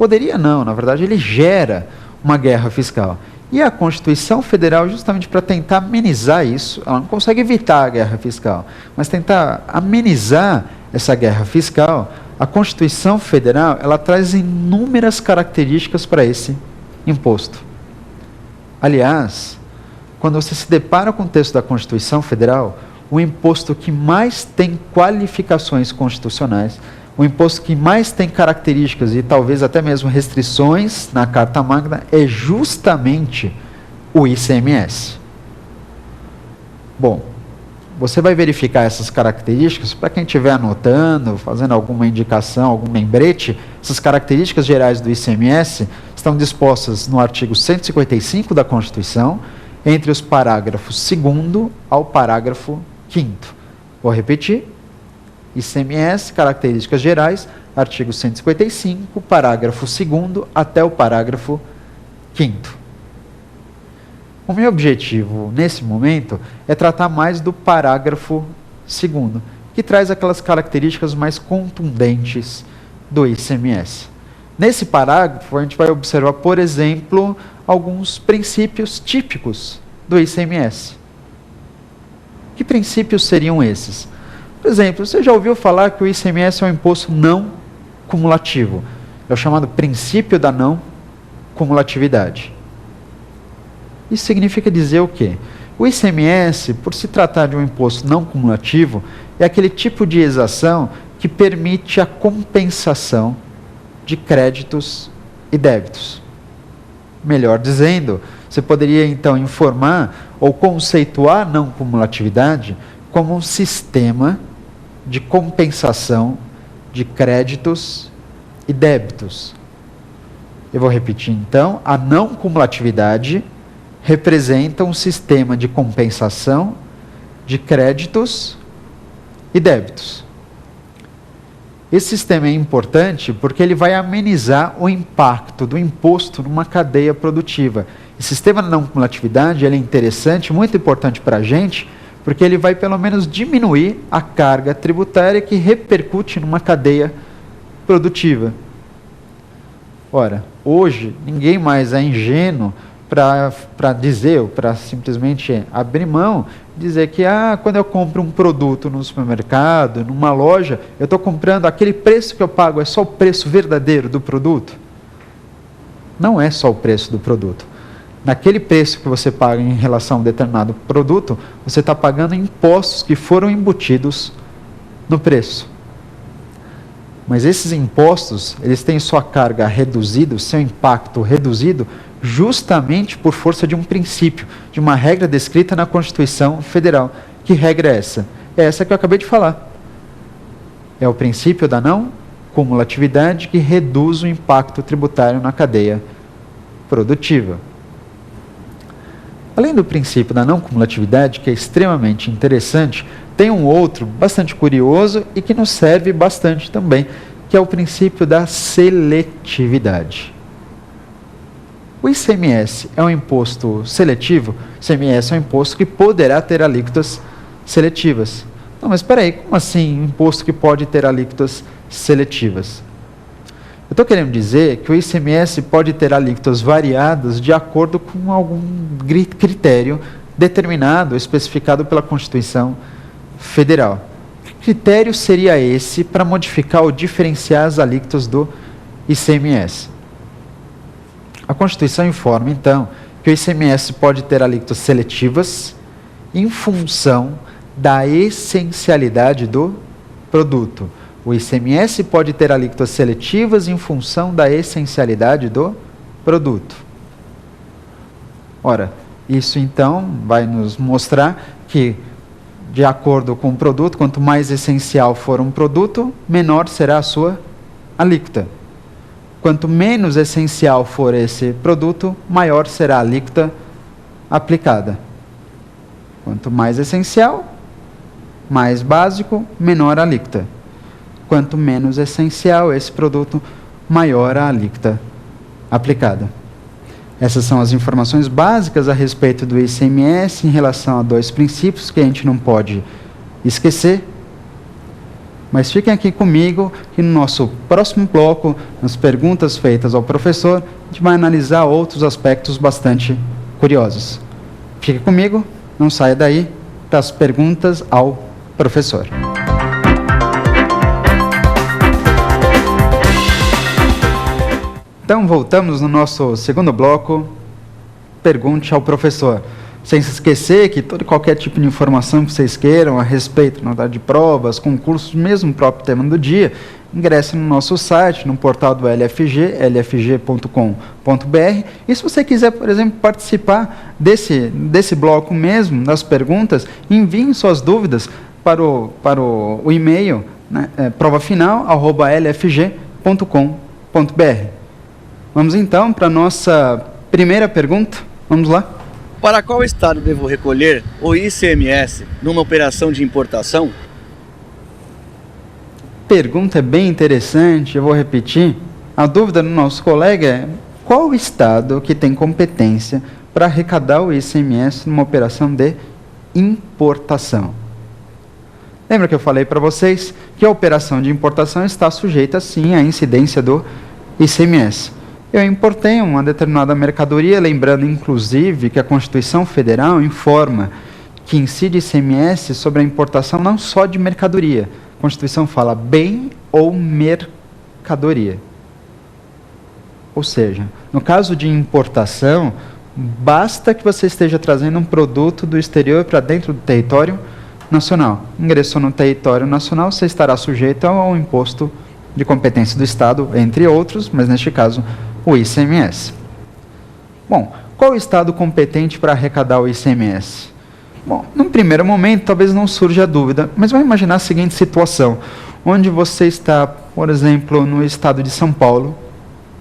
Poderia não, na verdade ele gera uma guerra fiscal. E a Constituição Federal, justamente para tentar amenizar isso, ela não consegue evitar a guerra fiscal, mas tentar amenizar essa guerra fiscal, a Constituição Federal, ela traz inúmeras características para esse imposto. Aliás, quando você se depara com o texto da Constituição Federal, o imposto que mais tem qualificações constitucionais, o imposto que mais tem características e talvez até mesmo restrições na Carta Magna é justamente o ICMS. Bom, você vai verificar essas características, para quem estiver anotando, fazendo alguma indicação, algum lembrete, essas características gerais do ICMS estão dispostas no artigo 155 da Constituição, entre os parágrafos 2º ao parágrafo 5º. Vou repetir. ICMS, características gerais, artigo 155, parágrafo 2º até o parágrafo 5º. O meu objetivo, nesse momento, é tratar mais do parágrafo 2º, que traz aquelas características mais contundentes do ICMS. Nesse parágrafo, a gente vai observar, por exemplo, alguns princípios típicos do ICMS. Que princípios seriam esses? Por exemplo, você já ouviu falar que o ICMS é um imposto não cumulativo? É o chamado princípio da não cumulatividade. Isso significa dizer o quê? O ICMS, por se tratar de um imposto não cumulativo, é aquele tipo de exação que permite a compensação de créditos e débitos. Melhor dizendo, você poderia então informar ou conceituar a não cumulatividade como um sistema de compensação de créditos e débitos. Eu vou repetir então, a não cumulatividade representa um sistema de compensação de créditos e débitos. Esse sistema é importante porque ele vai amenizar o impacto do imposto numa cadeia produtiva. Esse sistema de não cumulatividade ele é interessante, muito importante para a gente, porque ele vai pelo menos diminuir a carga tributária que repercute numa cadeia produtiva. Ora, hoje ninguém mais é ingênuo para dizer, ou para simplesmente abrir mão, dizer que quando eu compro um produto no supermercado, numa loja, eu estou comprando aquele preço que eu pago, é só o preço verdadeiro do produto? Não é só o preço do produto. Naquele preço que você paga em relação a um determinado produto, você está pagando impostos que foram embutidos no preço. Mas esses impostos, eles têm sua carga reduzida, seu impacto reduzido, justamente por força de um princípio, de uma regra descrita na Constituição Federal. Que regra é essa? É essa que eu acabei de falar. É o princípio da não cumulatividade que reduz o impacto tributário na cadeia produtiva. Além do princípio da não cumulatividade, que é extremamente interessante, tem um outro bastante curioso e que nos serve bastante também, que é o princípio da seletividade. O ICMS é um imposto seletivo? O ICMS é um imposto que poderá ter alíquotas seletivas. Não, mas espera aí, como assim um imposto que pode ter alíquotas seletivas? Eu estou querendo dizer que o ICMS pode ter alíquotas variadas de acordo com algum critério determinado, especificado pela Constituição Federal. Que critério seria esse para modificar ou diferenciar as alíquotas do ICMS? A Constituição informa, então, que o ICMS pode ter alíquotas seletivas em função da essencialidade do produto. O ICMS pode ter alíquotas seletivas em função da essencialidade do produto. Ora, isso então vai nos mostrar que, de acordo com o produto, quanto mais essencial for um produto, menor será a sua alíquota. Quanto menos essencial for esse produto, maior será a alíquota aplicada. Quanto mais essencial, mais básico, menor a alíquota. Quanto menos essencial esse produto, maior a alíquota aplicada. Essas são as informações básicas a respeito do ICMS em relação a dois princípios que a gente não pode esquecer. Mas fiquem aqui comigo que no nosso próximo bloco, nas perguntas feitas ao professor, a gente vai analisar outros aspectos bastante curiosos. Fique comigo, não saia daí, para as perguntas ao professor. Então, voltamos no nosso segundo bloco, pergunte ao professor. Sem se esquecer que todo e qualquer tipo de informação que vocês queiram a respeito de provas, concursos, mesmo o próprio tema do dia, ingresse no nosso site, no portal do LFG, lfg.com.br. E se você quiser, por exemplo, participar desse bloco mesmo, das perguntas, enviem suas dúvidas para o e-mail, né, provafinal@lfg.com.br. Vamos então para a nossa primeira pergunta. Vamos lá. Para qual estado devo recolher o ICMS numa operação de importação? Pergunta é bem interessante, eu vou repetir. A dúvida do nosso colega é: qual estado que tem competência para arrecadar o ICMS numa operação de importação? Lembra que eu falei para vocês que a operação de importação está sujeita, sim, à incidência do ICMS. Eu importei uma determinada mercadoria, lembrando, inclusive, que a Constituição Federal informa que incide ICMS sobre a importação não só de mercadoria. A Constituição fala bem ou mercadoria. Ou seja, no caso de importação, basta que você esteja trazendo um produto do exterior para dentro do território nacional. Ingressou no território nacional, você estará sujeito ao imposto de competência do Estado, entre outros, mas neste caso, o ICMS. Bom, qual o estado competente para arrecadar o ICMS? Bom, num primeiro momento, talvez não surja a dúvida, mas vamos imaginar a seguinte situação, onde você está, por exemplo, no estado de São Paulo,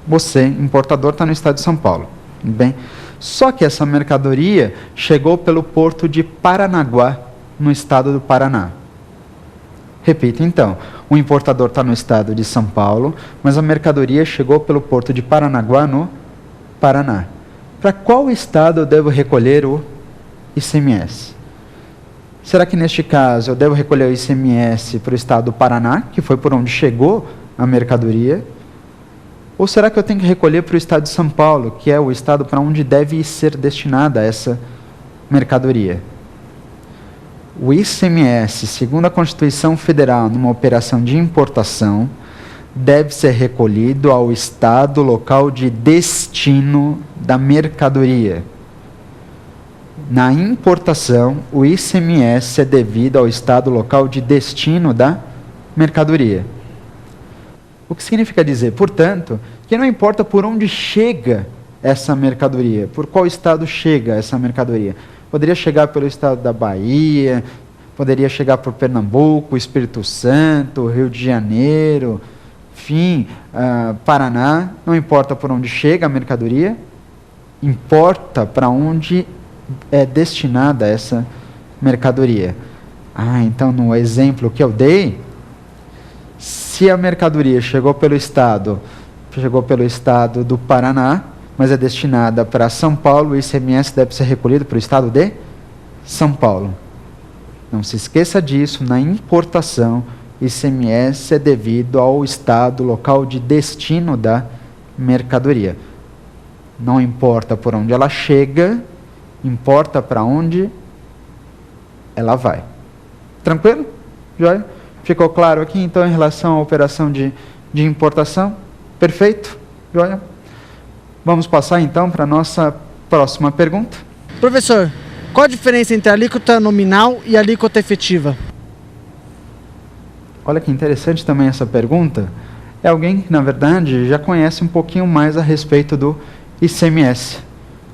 você, importador, está no estado de São Paulo, bem? Só que essa mercadoria chegou pelo porto de Paranaguá, no estado do Paraná. Repito, então, o importador está no estado de São Paulo, mas a mercadoria chegou pelo porto de Paranaguá, no Paraná. Para qual estado eu devo recolher o ICMS? Será que neste caso eu devo recolher o ICMS para o estado do Paraná, que foi por onde chegou a mercadoria? Ou será que eu tenho que recolher para o estado de São Paulo, que é o estado para onde deve ser destinada essa mercadoria? O ICMS, segundo a Constituição Federal, numa operação de importação, deve ser recolhido ao estado local de destino da mercadoria. Na importação, o ICMS é devido ao estado local de destino da mercadoria. O que significa dizer, portanto, que não importa por onde chega essa mercadoria, por qual estado chega essa mercadoria. Poderia chegar pelo estado da Bahia, poderia chegar por Pernambuco, Espírito Santo, Rio de Janeiro, enfim, Paraná. Não importa por onde chega a mercadoria, importa para onde é destinada essa mercadoria. Então no exemplo que eu dei, se a mercadoria chegou pelo estado do Paraná, mas é destinada para São Paulo, o ICMS deve ser recolhido para o estado de São Paulo. Não se esqueça disso, na importação, ICMS é devido ao estado local de destino da mercadoria. Não importa por onde ela chega, importa para onde ela vai. Tranquilo? Joia? Ficou claro aqui, então, em relação à operação de importação? Perfeito? Joia? Vamos passar então para a nossa próxima pergunta. Professor, qual a diferença entre a alíquota nominal e a alíquota efetiva? Olha que interessante também essa pergunta. É alguém que, na verdade, já conhece um pouquinho mais a respeito do ICMS.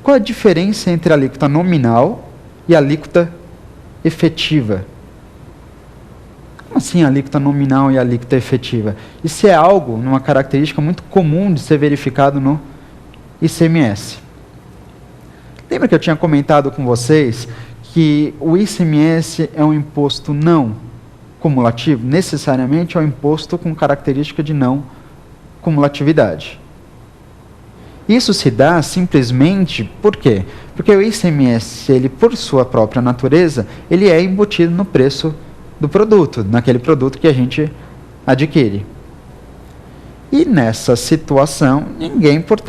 Qual a diferença entre a alíquota nominal e a alíquota efetiva? Como assim a alíquota nominal e a alíquota efetiva? Isso é algo, uma característica muito comum de ser verificado no ICMS. Lembra que eu tinha comentado com vocês que o ICMS é um imposto não cumulativo? Necessariamente é um imposto com característica de não cumulatividade. Isso se dá simplesmente por quê? Porque o ICMS, ele por sua própria natureza, ele é embutido no preço do produto, naquele produto que a gente adquire. E nessa situação, ninguém, portanto,